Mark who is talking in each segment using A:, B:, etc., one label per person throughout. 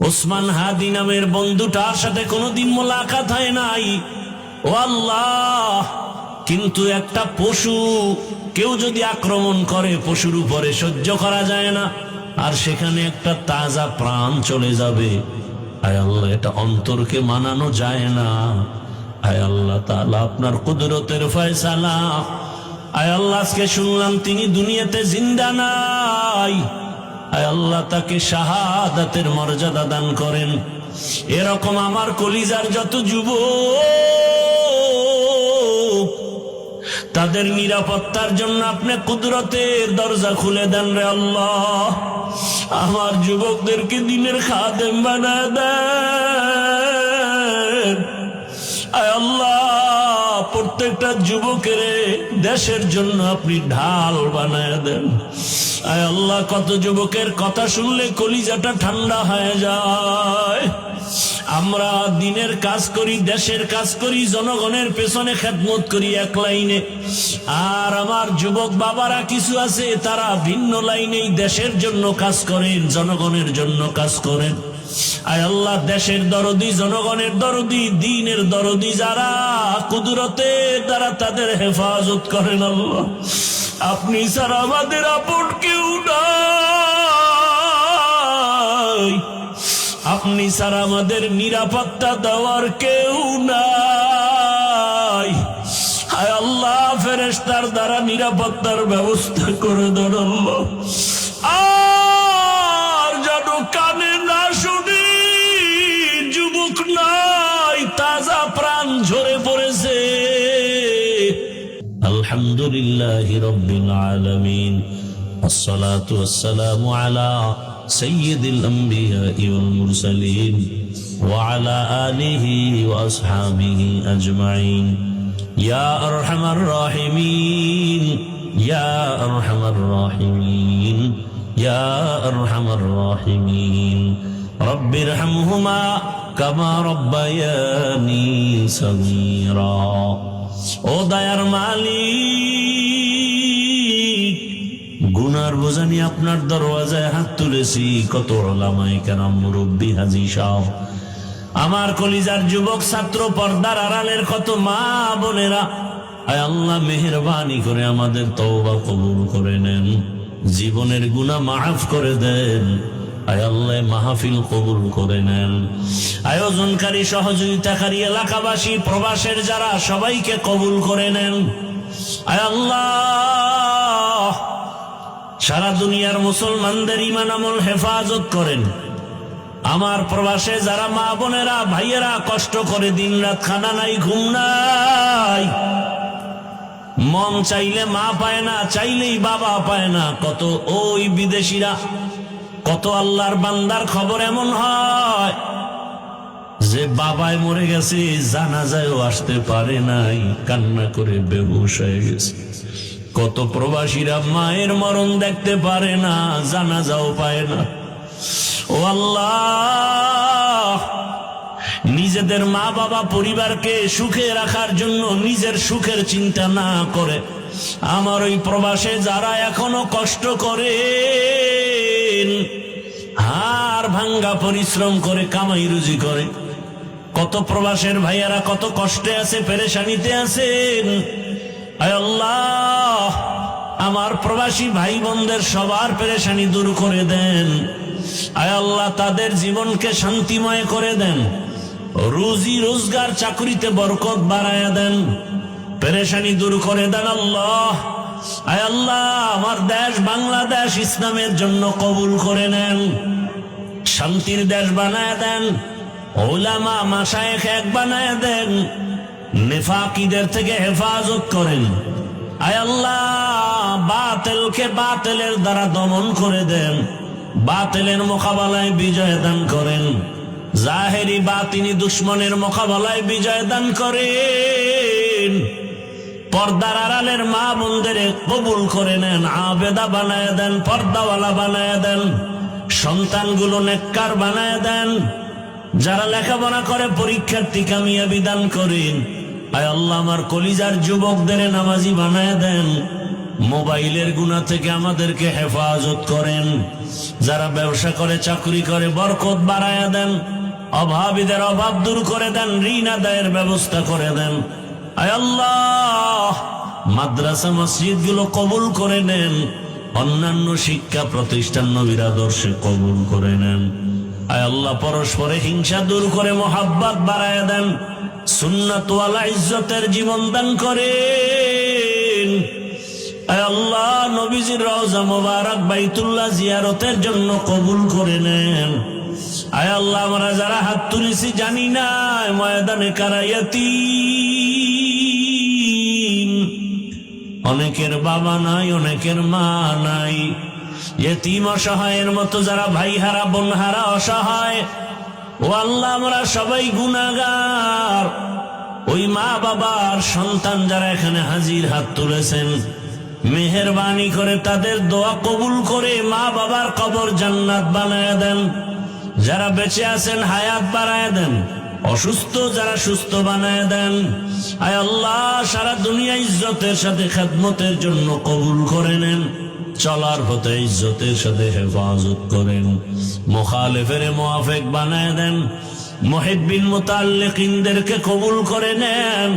A: ওসমান হাদি নামের বন্ধুটার সাথে কোনোদিন মোলাকাত হয় নাই। ও আল্লাহ, কিন্তু একটা পশু কেউ যদি আক্রমণ করে পশুর উপরে সহ্য করা যায় না, আর সেখানে একটা তাজা প্রাণ চলে যাবে। আয় আল্লাহ, এটা অন্তরকে মানানো যায় না। আয় আল্লাহ তাআলা, আপনার কুদরতের ফয়সালা। আয় আল্লাহ, আজকে শুনলাম তিনি দুনিয়াতে জিন্দা নাই। আয় আল্লাহ, তাকে শাহাদাতের মর্যাদা দান করেন। এরকম আমার কলিজার যত যুবক, তাদের নিরাপত্তার জন্য আপনি কুদরতের দরজা খুলে দেন রে আল্লাহ। আমার যুবকদেরকে দিনের খাদেম বানায় দেন। আয় আল্লাহ, প্রত্যেকটা যুবকের দেশের জন্য আপনি ঢাল বানায় দেন। আয় আল্লাহ, কত যুবকের কথা শুনলে কলিজাটা ঠান্ডা হয়ে যায়। আমরা দিনের কাজ করি, দেশের কাজ করি, জনগণের পেছনে খেদমত করি এক লাইনে, আর আমার যুবক বাবারা কিছু আছে তারা ভিন্ন লাইনেই দেশের জন্য কাজ করেন, জনগণের জন্য কাজ করেন। আয় আল্লাহ, দেশের দরদি, জনগণের দরদি, দ্বীনের দরদি যারা, কুদরতের দ্বারা তাদের হেফাজত করেন আল্লাহ। আপনি ছাড়া আমাদের আপন কেউ নাই, আপনি ছাড়া আমাদের নিরাপত্তা দেওয়ার কেউ নাই। হায় আল্লাহ, ফেরেশতার দ্বারা নিরাপত্তার ব্যবস্থা করে দেন আল্লাহ। আর যেন কানে না শুনি, যুবক নাই, তাজা প্রাণ ঝরে পড়েছে। আলহামদুলিল্লাহি রাব্বিল আলামিন, আসসালাতু ওয়াসসালামু আলা সাইয়্যিদিল আমবিয়াই ওয়াল মুরসালিন ওয়া আলা আলিহি ওয়া আসহাবিহি আজমাইন। ইয়া আরহামার রাহিমিন, ইয়া আরহামার রাহিমিন, ইয়া আরহামার রাহিমিন। রব্বিরহামহুমা কামা রাব্বায়ানি সগীরা। ও দয়ার মালিক, গুনার বোঝা নিয়ে আপনার দরওয়াজায় হাত তুলেছি। কত উলামায়ে কেরাম, মুরব্বী, হাজী সাহেব, আমার কলিজার যুবক ছাত্র, পর্দার আড়ালের কত মা বোনেরা, আয় আল্লাহ মেহেরবানি করে আমাদের তওবা কবুল করে নেন, জীবনের গুনাহ মাফ করে দেন। আয় আল্লাহ, মাহফিল কবুল করে নেন। আয়োজনকারী, সহযোগিতাকারী, এলাকাবাসী, প্রবাসের যারা, সবাইকে কবুল করে নেন। আয় আল্লাহ, সারা দুনিয়ার মুসলমানদের ঈমান আমল হেফাজত করেন। আমার প্রবাসে যারা মা বোনেরা, ভাইয়েরা কষ্ট করে দিন রাত, খানা নাই, ঘুম নাই, মন চাইলে মা পায় না, চাইলেই বাবা পায় না। কত ওই বিদেশিরা, কত আল্লাহর বান্দার খবর এমন হয় যে বাবায় মরে গেছে, জানাজায়ও আসতে পারে নাই, কান্না করে বেহুশ হয়ে গেছে। কত প্রবাসীরা মায়ের মরণ দেখতে পারে না, জানাজাও পায় না। ও আল্লাহ, নিজেদের মা বাবা পরিবারকে সুখে রাখার জন্য নিজের সুখের চিন্তা না করে আমার ওই প্রবাসে যারা এখনো কষ্ট করে, হাড় ভাঙ্গা পরিশ্রম করে কামাই রুজি করে, কত প্রবাসের ভাইয়ারা কত কষ্টে আছে, পেরেশানিতে আছেন। আয় আল্লাহ, আমার প্রবাসী ভাই বোনদের সবার পেরেশানি দূর করে দেন। আয় আল্লাহ, তাদের জীবনকে শান্তিময় করে দেন, রুজি রোজগার চাকরিতে বরকত বাড়ায়া দেন, পেরেশানি দূর করে দেন আল্লাহ। আয় আল্লাহ, আমার দেশ বাংলাদেশ ইসলামের জন্য কবুল করে নেন, শান্তির দেশ বানায় দেন, উলামা মাশায়েখ এক বানায় দেন, নেফাকিদের থেকে হেফাজত করেন। আয় আল্লাহ, বাতিলকে বাতিলের দ্বারা দমন করে দেন, বাতিলের মোকাবেলায় বিজয় দান করেন, জাহেরি বাতিনি দুশ্মনের মোকাবেলায় বিজয় দান করেন। পর্দার আড়ালের মা বোনদের কবুল করে নেন, আবেদা বানায় দেন, পর্দাওয়ালা বানায় দেন, সন্তানগুলো নেককার বানায় দেন, যারা লেখাপড়া করে পরীক্ষার্থী কামিয়াবি দান করেন। আয় আল্লাহ, আমার কলিজার যুবকদের নামাজি বানায় দেন, মোবাইলের গুনাহ থেকে আমাদেরকে হেফাজত করেন। যারা ব্যবসা করে, চাকরি করে, বরকত বাড়ায়া দেন। অভাবীদের অভাব দূর করে দেন, ঋণ আদায়ের ব্যবস্থা করে দেন। আয় আল্লাহ, মাদ্রাসা মসজিদ গুলো কবুল করে নেন। অন্যান্য শিক্ষা প্রতিষ্ঠান নবীর আদর্শে কবুল করে নেন। আয় আল্লাহ, পরস্পরে হিংসা দূর করে মোহাব্বত বাড়ায় দেন। সুন্নাত ওয়ালা ইজ্জতের জীবন দান করেন। আয় আল্লাহ, নবীজির রওজা মোবারক বাইতুল্লাহ জিয়ারতের জন্য কবুল করে নেন। আয় আল্লাহ, আমরা যারা হাত তুলেছি জানি না ময়দানে কারা ইয়াতীম, অনেকের বাবা নাই, অনেকের মা নাই। ইয়েতিম অসহায়ের মতো যারা ভাই হারা, বোন হারা, অসহায়, ও আল্লাহ, আমরা সবাই গুনাহগার। ওই মা বাবার সন্তান যারা এখানে হাজির হাত তুলেছেন, মেহেরবানি করে তাদের দোয়া কবুল করে মা বাবার কবর জান্নাত বানায় দেন। যারা বেঁচে আছেন হায়াত বাড়ায় দেন, অসুস্থ যারা সুস্থ বানায় দেন। আয় আল্লাহ, সারা দুনিয়া ইজ্জতের সাথে খেদমতের জন্য কবুল করে নেন। চলার পথে ইজ্জতের সাথে হেফাজত করেন। মুখালিফের মুআফিক বানায় দেন। মুহিব্বিন মুতাআল্লিকিনদেরকে কবুল করে নেন।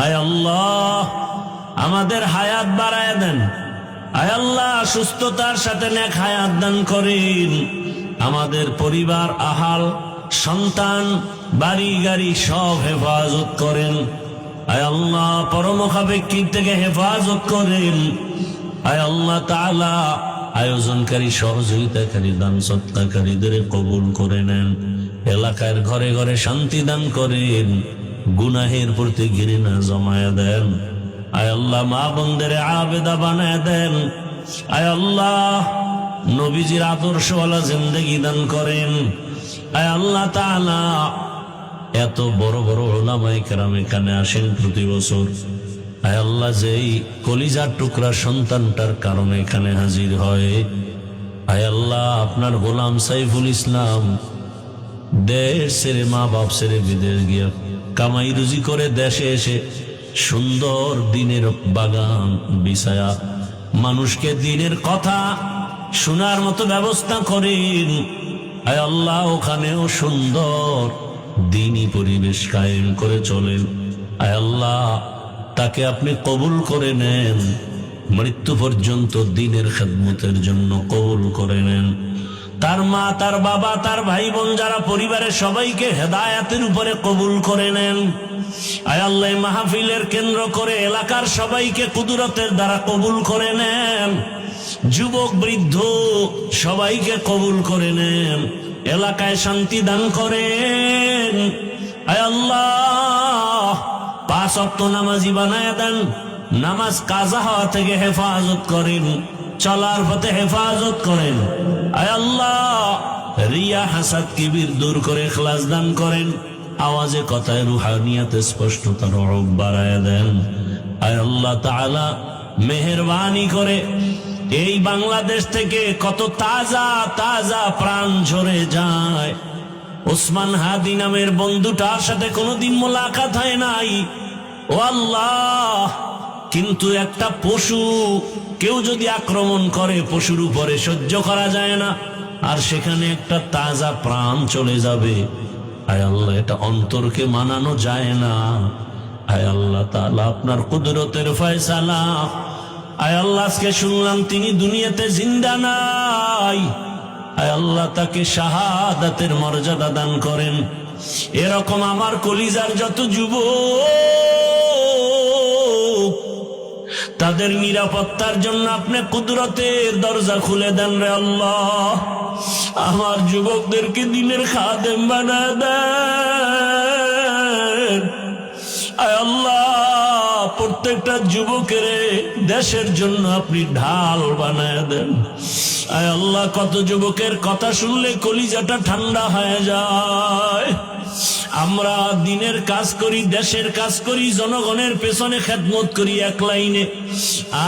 A: আয় আল্লাহ, আমাদের হায়াত বাড়ায় দেন। আয় আল্লাহ, সুস্থতার সাথে নেক হায়াত দান করেন। আমাদের পরিবার, আহাল, সন্তান, বাড়ি গাড়ি সব হেফাজত করেন। আয় আল্লাহ, পরমুখাপেক্ষী থেকে হেফাজত করেন। আয় আল্লাহ তাআলা, আয়োজনকারী, সহযোগিতাকারী, দান সৎকারীদের কবুল করে নেন। এলাকার ঘরে ঘরে শান্তি দান করেন। গুনাহের প্রতি ঘৃণা জমায়া দেন। আয় আল্লাহ, মা বোনদের আবেদা বানায় দেন। আয় আল্লাহ, নবীজির আদর্শওয়ালা জিন্দেগি দান করেন। আয় আল্লাহ তাআলা, এত বড় বড় উলামায়ে কেরাম এখানে আসেন প্রতি বছর। আয় আল্লাহ, যেই কলিজার টুকরা সন্তানটার কারণে এখানে হাজির হয়, আয় আল্লাহ, আপনার গোলাম সাইফুল ইসলাম দেশ ছেড়ে, মা বাপ ছেড়ে বিদেশ গিয়া কামাই রুজি করে দেশে এসে সুন্দর দিনের বাগান বিছায়া মানুষকে দিনের কথা শোনার মতো ব্যবস্থা করেন। আয় আল্লাহ, ওখানেও সুন্দর দিনী পরিবেশ কায়েম করে চলেন। আয় আল্লাহ, তাকে আপনি কবুল করে নেন। মৃত্যু পর্যন্ত দিনের খেদমতের জন্য কবুল করে নেন। তার মা, তার বাবা, তার ভাই বোন যারা পরিবারের সবাইকে হেদায়েতের উপরে কবুল করে নেন। আয় আল্লাহ, মাহফিলের কেন্দ্র করে এলাকার সবাইকে কুদরতের দ্বারা কবুল করে নেন। যুবক বৃদ্ধ সবাইকে কবুল করে নেন। এলাকায় শান্তি দান করেন। আয় আল্লাহ, 5 ওয়াক্ত নামাজি বানায় দেন। নামাজ কাজা হওয়া থেকে হেফাজত করেন। চলার পথে হেফাজত করেন। আয় আল্লাহ, রিয়া, হাসাদ, কিবির দূর করে ইখলাস দান করেন। আওয়াজে কথায় রুহানিয়াতে স্পষ্টতার রূপ বাড়ায় দেন। আয় আল্লাহ তাআলা, মেহেরবানি করে এই বাংলাদেশ থেকে কত তাজা তাজা প্রাণ ঝরে যায়। ওসমান হাদি নামের বন্ধুটার সাথে কোনোদিন মোলাকাত হয় নাই, ও আল্লাহ, কিন্তু একটা পশু কেউ যদি আক্রমণ করে, পশুর উপরে সহ্য করা যায় না, আর সেখানে একটা তাজা প্রাণ চলে যাবে। আয় আল্লাহ, এটা অন্তরকে মানানো যায় না। আয় আল্লাহ তাআলা, আপনার কুদরতের ফয়সালা। আয় আল্লাহ, আজকে শুনলাম তিনি দুনিয়াতে জিন্দা নাই। আয় আল্লাহ, তাকে শাহাদাতের মর্যাদা দান করেন। এরকম আমার কলিজার যত যুবক, তাদের নিরাপত্তার জন্য আপনি কুদরতের দরজা খুলে দেন রে আল্লাহ। আমার যুবকদেরকে দিনের খাদেম বানায় দেন। আয় আল্লাহ, প্রত্যেকটা যুবকের দেশের জন্য আপনি ঢাল বানায় দেন। আয় আল্লাহ, কত যুবকের কথা শুনলে কলিজাটা ঠান্ডা হয়ে যায়। আমরা দিনের কাজ করি, দেশের কাজ করি, জনগণের পেছনে খেদমত করি এক লাইনে,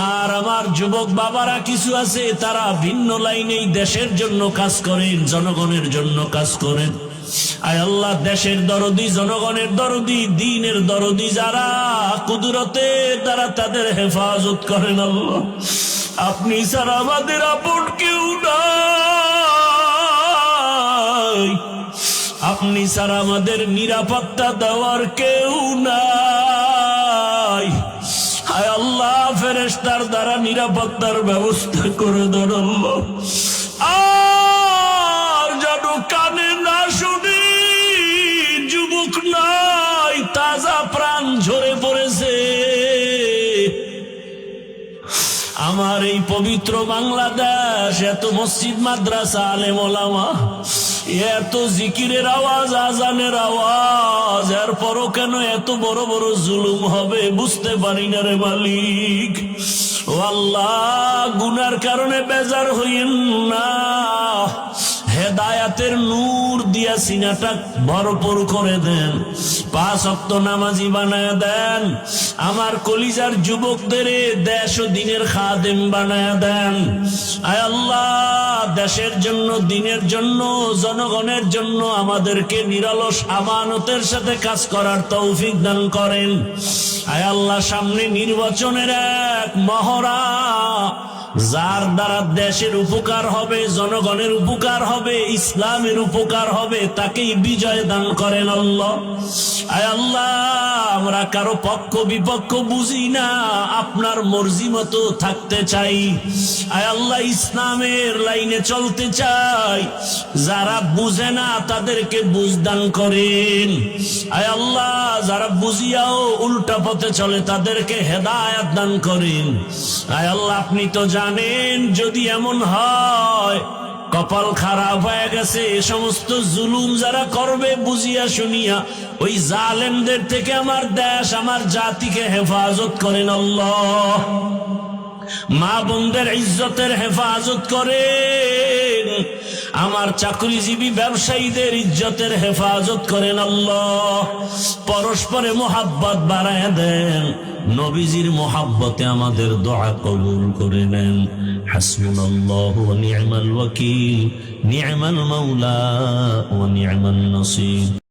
A: আর আমার যুবক বাবারা কিছু আছে তারা ভিন্ন লাইনেই দেশের জন্য কাজ করেন, জনগণের জন্য কাজ করেন। আয় আল্লাহ, দেশের দরদি, জনগণের দরদি, দ্বীনের দরদি যারা, কুদরতে তারা তাদের হেফাজত করেন আল্লাহ। আপনি ছাড়া আমাদের আপন কেউ নাই, আপনি ছাড়া আমাদের নিরাপত্তা দেওয়ার কেউ নাই। হায় আল্লাহ, ফেরেশতার দ্বারা নিরাপত্তার ব্যবস্থা করে দেন আল্লাহ। আর যেন কানে না শুনি, যুবক নাই, তাজা প্রাণ ঝরে পড়েছে। আমার এই পবিত্র বাংলাদেশ, এত মসজিদ, মাদ্রাসা, আলেম ওলামা, এত জিকিরের আওয়াজ, আজানের আওয়াজ, এরপরও কেন এত বড় বড় জুলুম হবে বুঝতে পারি না রে মালিক। ও আল্লাহ, গুনার কারণে বেজার হইয়েন না, হেদায়াতের নূর দিয়া সিনাটা ভরপুর করে দেন, 5 ওয়াক্ত নামাজি বানায় দেন, আমার কলিজার যুবকদের দেশ ও দিনের খাদেম বানায় দেন। আয় আল্লাহ, দেশের জন্য, দিনের জন্য, জনগণের জন্য আমাদেরকে নিরলস আমানতের সাথে কাজ করার তৌফিক দান করেন। আয় আল্লাহ, সামনে নির্বাচনের এক মহড়া, যার দ্বারা দেশের উপকার হবে, জনগণের উপকার হবে, ইসলামের উপকার হবে, তাকেই বিজয় দান করেন আল্লাহ। আয় আল্লাহ, আমরা কারো পক্ষ বিপক্ষ বুঝি না, আপনার মর্জি মতো থাকতে চাই। আয় আল্লাহ, ইসলামের লাইনে চলতে চাই, যারা বুঝে না তাদেরকে বুঝ দান করেন। আয় আল্লাহ, যারা বুঝিয়াও উল্টা পথে চলে তাদেরকে হেদায়েত দান করেন। আয় আল্লাহ, আপনি তো জানেন, যদি এমন হয় কপাল খারাপ হয়ে গেছে, এ সমস্ত জুলুম যারা করবে বুঝিয়া শুনিয়া, ওই জালেমদের থেকে আমার দেশ, আমার জাতিকে হেফাজত করেন আল্লাহ। মা বোনদের ইজ্জতের হেফাজত করেন, আমার চাকরিজীবী ব্যবসায়ীদের ইজ্জতের হেফাজত করেন আল্লাহ। পরস্পরে মোহাব্বত বাড়ায় দেন, নবীজির মোহাব্বতে আমাদের দোয়া কবুল করে নেন। হাসবুনাল্লাহু ওয়া নি'মাল ওয়াকিল, নি'মাল মাওলা ওয়া নি'মান নাসির।